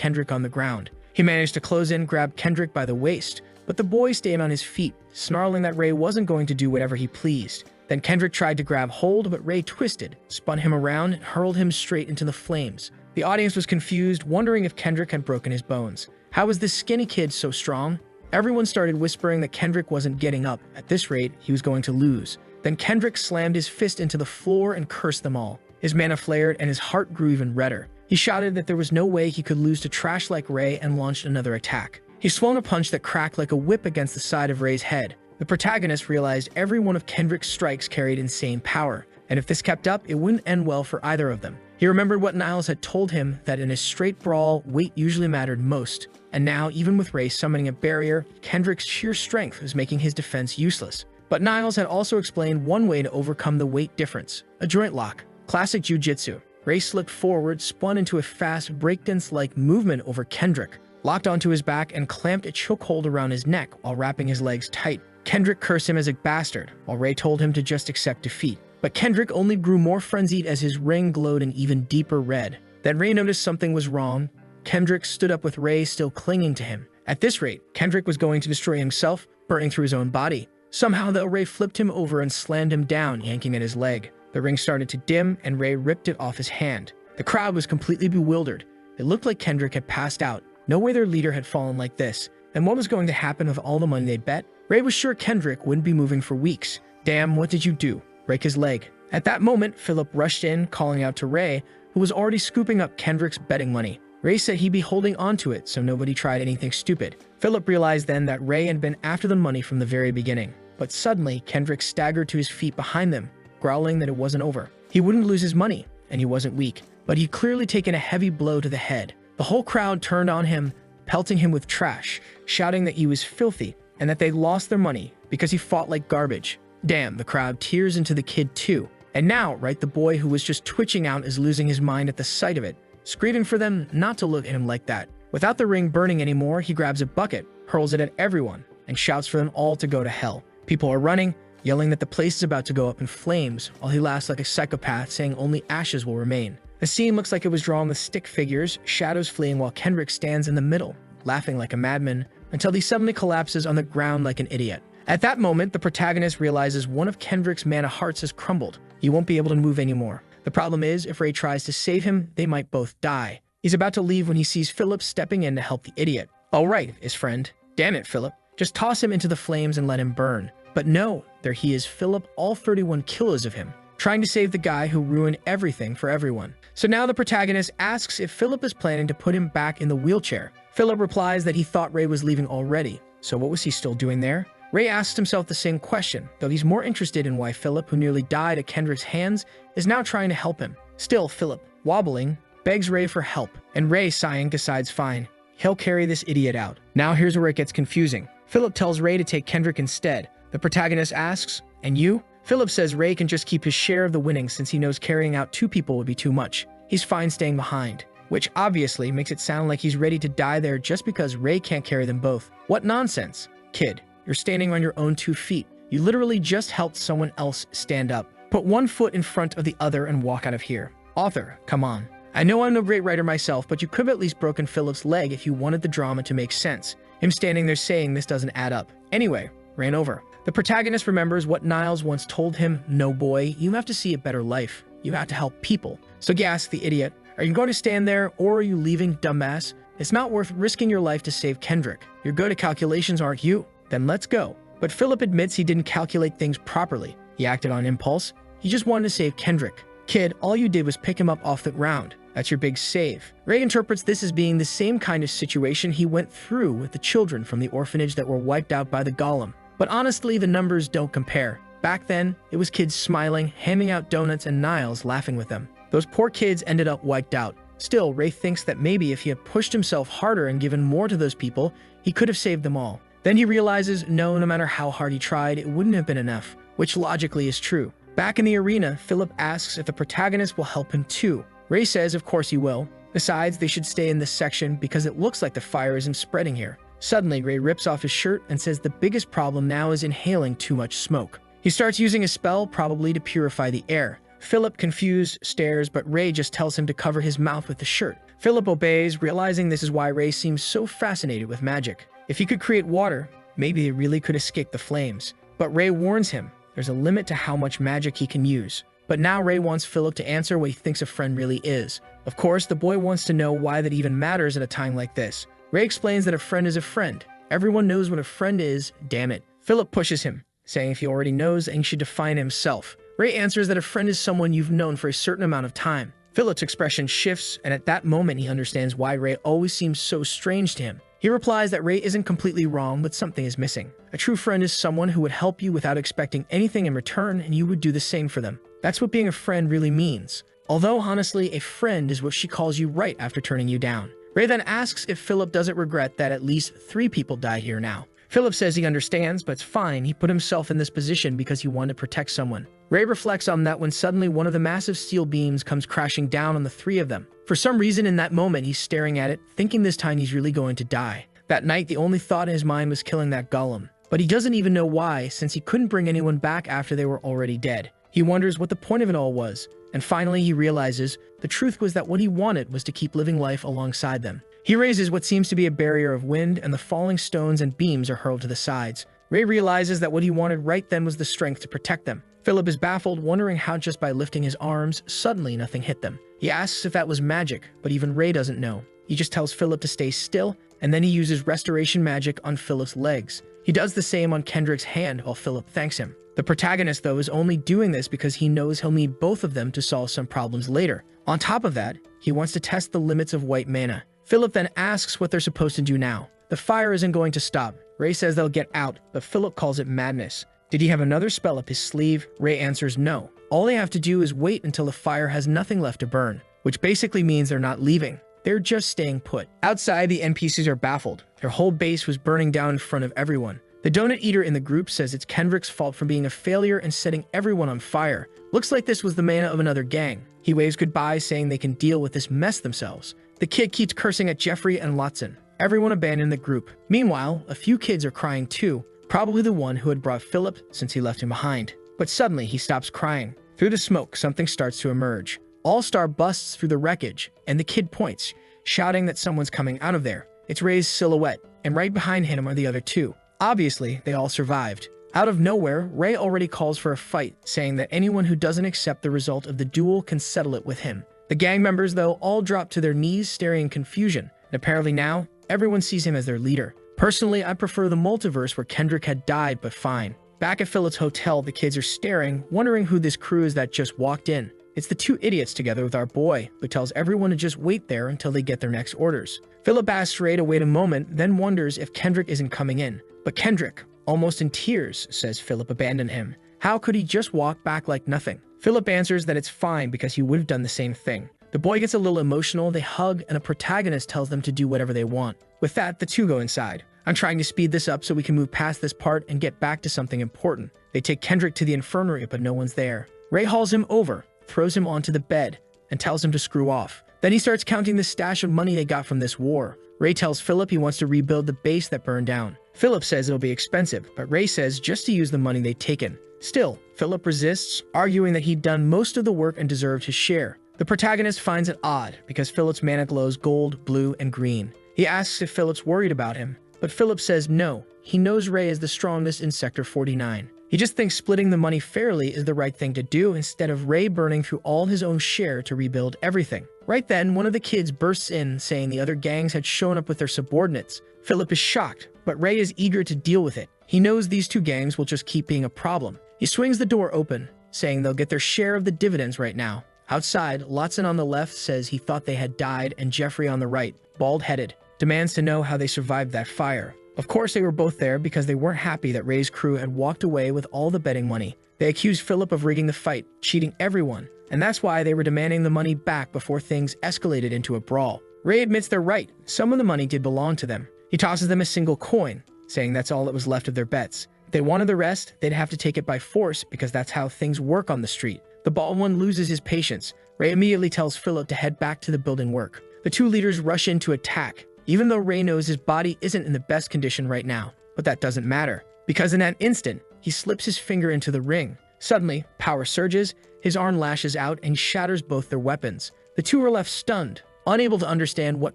Kendrick on the ground. He managed to close in, grab Kendrick by the waist, but the boy stayed on his feet, snarling that Ray wasn't going to do whatever he pleased. Then Kendrick tried to grab hold, but Ray twisted, spun him around, and hurled him straight into the flames. The audience was confused, wondering if Kendrick had broken his bones. How was this skinny kid so strong? Everyone started whispering that Kendrick wasn't getting up. At this rate, he was going to lose. Then Kendrick slammed his fist into the floor and cursed them all. His mana flared and his heart grew even redder. He shouted that there was no way he could lose to trash like Ray and launched another attack. He swung a punch that cracked like a whip against the side of Ray's head. The protagonist realized every one of Kendrick's strikes carried insane power, and if this kept up, it wouldn't end well for either of them. He remembered what Niles had told him, that in a straight brawl, weight usually mattered most. And now, even with Ray summoning a barrier, Kendrick's sheer strength was making his defense useless. But Niles had also explained one way to overcome the weight difference: a joint lock. Classic jiu-jitsu. Ray slipped forward, spun into a fast breakdance-like movement over Kendrick, locked onto his back and clamped a chokehold around his neck while wrapping his legs tight. Kendrick cursed him as a bastard, while Ray told him to just accept defeat. But Kendrick only grew more frenzied as his ring glowed an even deeper red. Then Ray noticed something was wrong. Kendrick stood up with Ray still clinging to him. At this rate, Kendrick was going to destroy himself, burning through his own body. Somehow, though, Ray flipped him over and slammed him down, yanking at his leg. The ring started to dim, and Ray ripped it off his hand. The crowd was completely bewildered. It looked like Kendrick had passed out. No way their leader had fallen like this. And what was going to happen with all the money they'd bet? Ray was sure Kendrick wouldn't be moving for weeks. Damn, what did you do? Break his leg. At that moment, Philip rushed in, calling out to Ray, who was already scooping up Kendrick's betting money. Ray said he'd be holding onto it so nobody tried anything stupid. Philip realized then that Ray had been after the money from the very beginning. But suddenly, Kendrick staggered to his feet behind them, growling that it wasn't over. He wouldn't lose his money, and he wasn't weak, but he'd clearly taken a heavy blow to the head. The whole crowd turned on him, pelting him with trash, shouting that he was filthy and that they'd lost their money because he fought like garbage. Damn, the crowd tears into the kid too. And now, right, the boy who was just twitching out is losing his mind at the sight of it, screaming for them not to look at him like that. Without the ring burning anymore, he grabs a bucket, hurls it at everyone, and shouts for them all to go to hell. People are running, yelling that the place is about to go up in flames, while he laughs like a psychopath, saying only ashes will remain. The scene looks like it was drawn with stick figures, shadows fleeing while Kendrick stands in the middle, laughing like a madman, until he suddenly collapses on the ground like an idiot. At that moment, the protagonist realizes one of Kendrick's mana hearts has crumbled. He won't be able to move anymore. The problem is, if Ray tries to save him, they might both die. He's about to leave when he sees Philip stepping in to help the idiot. "All right," his friend. "Damn it, Philip. Just toss him into the flames and let him burn." But no, there he is, Philip, all 31 kilos of him, trying to save the guy who ruined everything for everyone. So now the protagonist asks if Philip is planning to put him back in the wheelchair. Philip replies that he thought Ray was leaving already. So what was he still doing there? Ray asks himself the same question, though he's more interested in why Philip, who nearly died at Kendrick's hands, is now trying to help him. Still, Philip, wobbling, begs Ray for help, and Ray, sighing, decides fine, he'll carry this idiot out. Now here's where it gets confusing. Philip tells Ray to take Kendrick instead. The protagonist asks, "And you?" Philip says Ray can just keep his share of the winnings since he knows carrying out 2 people would be too much. He's fine staying behind, which obviously makes it sound like he's ready to die there just because Ray can't carry them both. What nonsense. Kid, you're standing on your own 2 feet. You literally just helped someone else stand up. Put one foot in front of the other and walk out of here. Author, come on. I know I'm no great writer myself, but you could have at least broken Philip's leg if you wanted the drama to make sense. Him standing there saying this doesn't add up. Anyway, ran over. The protagonist remembers what Niles once told him, "No boy, you have to see a better life. You have to help people." So he asks the idiot, "Are you going to stand there or are you leaving, dumbass? It's not worth risking your life to save Kendrick. You're good at calculations, aren't you? Then let's go." But Philip admits he didn't calculate things properly. He acted on impulse. He just wanted to save Kendrick. "Kid, all you did was pick him up off the ground. That's your big save." Ray interprets this as being the same kind of situation he went through with the children from the orphanage that were wiped out by the golem. But honestly, the numbers don't compare. Back then, it was kids smiling, handing out donuts, and Niles laughing with them. Those poor kids ended up wiped out. Still, Ray thinks that maybe if he had pushed himself harder and given more to those people, he could have saved them all. Then he realizes, no matter how hard he tried, it wouldn't have been enough, which logically is true. Back in the arena, Philip asks if the protagonist will help him too. Ray says of course he will. Besides, they should stay in this section because it looks like the fire isn't spreading here. Suddenly, Ray rips off his shirt and says the biggest problem now is inhaling too much smoke. He starts using a spell, probably to purify the air, Philip, confused, stares, but Ray just tells him to cover his mouth with the shirt. Philip obeys, realizing this is why Ray seems so fascinated with magic. If he could create water, maybe he really could escape the flames. But Ray warns him there's a limit to how much magic he can use. But now Ray wants Philip to answer what he thinks a friend really is. Of course, the boy wants to know why that even matters at a time like this. Ray explains that a friend is a friend. Everyone knows what a friend is, damn it. Philip pushes him, saying if he already knows, then he should define himself. Ray answers that a friend is someone you've known for a certain amount of time. Philip's expression shifts, and at that moment he understands why Ray always seems so strange to him. He replies that Ray isn't completely wrong, but something is missing. A true friend is someone who would help you without expecting anything in return, and you would do the same for them. That's what being a friend really means. Although, honestly, a friend is what she calls you right after turning you down. Ray then asks if Philip doesn't regret that at least 3 people died here now. Philip says he understands, but it's fine. He put himself in this position because he wanted to protect someone. Ray reflects on that when suddenly one of the massive steel beams comes crashing down on the 3 of them. For some reason in that moment, he's staring at it, thinking this time he's really going to die. That night, the only thought in his mind was killing that golem. But he doesn't even know why, since he couldn't bring anyone back after they were already dead. He wonders what the point of it all was. And finally, he realizes the truth was that what he wanted was to keep living life alongside them. He raises what seems to be a barrier of wind, and the falling stones and beams are hurled to the sides. Ray realizes that what he wanted right then was the strength to protect them. Philip is baffled, wondering how just by lifting his arms, suddenly nothing hit them. He asks if that was magic, but even Ray doesn't know. He just tells Philip to stay still, and then he uses restoration magic on Philip's legs. He does the same on Kendrick's hand while Philip thanks him. The protagonist, though, is only doing this because he knows he'll need both of them to solve some problems later. On top of that, he wants to test the limits of white mana. Philip then asks what they're supposed to do now. The fire isn't going to stop. Ray says they'll get out, but Philip calls it madness. Did he have another spell up his sleeve? Ray answers no. All they have to do is wait until the fire has nothing left to burn, which basically means they're not leaving. They're just staying put. Outside, the NPCs are baffled. Their whole base was burning down in front of everyone. The donut eater in the group says it's Kendrick's fault for being a failure and setting everyone on fire. Looks like this was the mana of another gang. He waves goodbye, saying they can deal with this mess themselves. The kid keeps cursing at Jeffrey and Watson. Everyone abandoned the group. Meanwhile, a few kids are crying too, probably the one who had brought Philip since he left him behind. But suddenly, he stops crying. Through the smoke, something starts to emerge. All-Star busts through the wreckage, and the kid points, shouting that someone's coming out of there. It's Ray's silhouette, and right behind him are the other 2. Obviously, they all survived. Out of nowhere, Ray already calls for a fight, saying that anyone who doesn't accept the result of the duel can settle it with him. The gang members, though, all drop to their knees, staring in confusion, and apparently now, everyone sees him as their leader. Personally, I prefer the multiverse where Kendrick had died, but fine. Back at Philip's hotel, the kids are staring, wondering who this crew is that just walked in. It's the 2 idiots together with our boy, who tells everyone to just wait there until they get their next orders. Philip asks Ray to wait a moment, then wonders if Kendrick isn't coming in. But Kendrick, almost in tears, says Philip abandoned him. How could he just walk back like nothing? Philip answers that it's fine because he would have done the same thing. The boy gets a little emotional, they hug, and a protagonist tells them to do whatever they want. With that, the 2 go inside. I'm trying to speed this up so we can move past this part and get back to something important. They take Kendrick to the infirmary, but no one's there. Ray hauls him over, throws him onto the bed, and tells him to screw off. Then he starts counting the stash of money they got from this war. Ray tells Philip he wants to rebuild the base that burned down. Philip says it'll be expensive, but Ray says just to use the money they'd taken. Still, Philip resists, arguing that he'd done most of the work and deserved his share. The protagonist finds it odd, because Philip's mana glows gold, blue, and green. He asks if Philip's worried about him, but Philip says no. He knows Ray is the strongest in Sector 49. He just thinks splitting the money fairly is the right thing to do instead of Ray burning through all his own share to rebuild everything. Right then, one of the kids bursts in, saying the other gangs had shown up with their subordinates. Philip is shocked, but Ray is eager to deal with it. He knows these 2 gangs will just keep being a problem. He swings the door open, saying they'll get their share of the dividends right now. Outside, Watson on the left says he thought they had died, and Jeffrey on the right, bald-headed, demands to know how they survived that fire. Of course, they were both there because they weren't happy that Ray's crew had walked away with all the betting money. They accused Philip of rigging the fight, cheating everyone, and that's why they were demanding the money back before things escalated into a brawl. Ray admits they're right. Some of the money did belong to them. He tosses them a single coin, saying that's all that was left of their bets. If they wanted the rest, they'd have to take it by force because that's how things work on the street. The bald one loses his patience. Ray immediately tells Philip to head back to the building work. The 2 leaders rush in to attack, even though Ray knows his body isn't in the best condition right now. But that doesn't matter, because in that instant, he slips his finger into the ring. Suddenly, power surges, his arm lashes out and shatters both their weapons. The two are left stunned, unable to understand what